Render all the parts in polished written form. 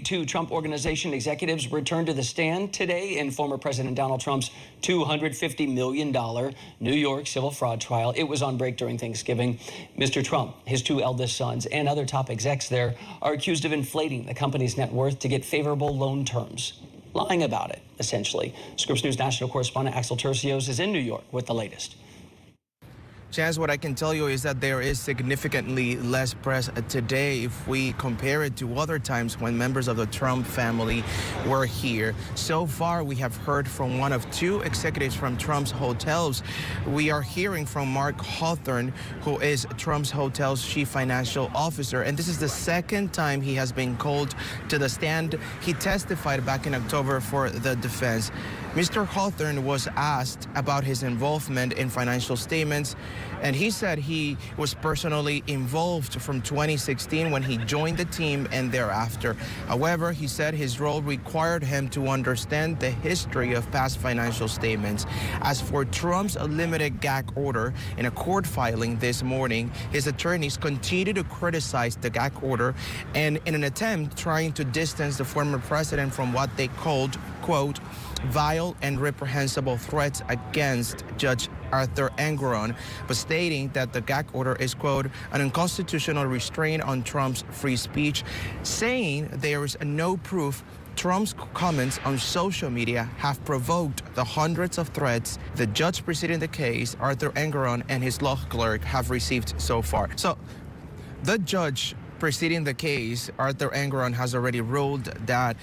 Two Trump Organization executives returned to the stand today in former President Donald Trump's $250 million New York civil fraud trial. It was on break during Thanksgiving. Mr. Trump, his two eldest sons, and other top execs there are accused of inflating the company's net worth to get favorable loan terms. Lying about it, essentially. Scripps News national correspondent Axel Tercios is in New York with the latest. Chance, what I can tell you is that there is significantly less press today if we compare it to other times when members of the Trump family were here. So far, we have heard from one of two executives from Trump's hotels. We are hearing from Mark Hawthorne, who is Trump's hotel's chief financial officer, and this is the second time he has been called to the stand. He testified back in October for the defense. Mr. Hawthorne was asked about his involvement in financial statements, and he said he was personally involved from 2016 when he joined the team and thereafter. However, he said his role required him to understand the history of past financial statements. As for Trump's limited gag order, in a court filing this morning, his attorneys continue to criticize the gag order and in an attempt trying to distance the former president from what they called, quote, vile and reprehensible threats against Judge Arthur Engoron, but stating that the gag order is, quote, an unconstitutional restraint on Trump's free speech, saying there is no proof Trump's comments on social media have provoked the hundreds of threats the judge preceding the case, Arthur Engoron, and his law clerk have received so far. So the judge preceding the case, Arthur Engoron, has already ruled that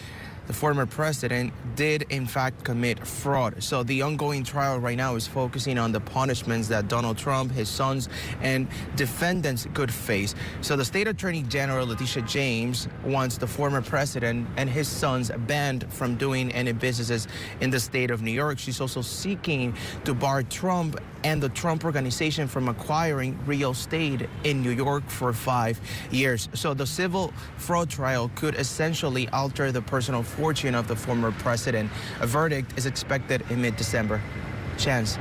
the former president did, in fact, commit fraud. So the ongoing trial right now is focusing on the punishments that Donald Trump, his sons, and defendants could face. So the state attorney general, Letitia James, wants the former president and his sons banned from doing any businesses in the state of New York. She's also seeking to bar Trump and the Trump Organization from acquiring real estate in New York for 5 years. So the civil fraud trial could essentially alter the personal fortune of the former president. A verdict is expected in mid-December. Chance.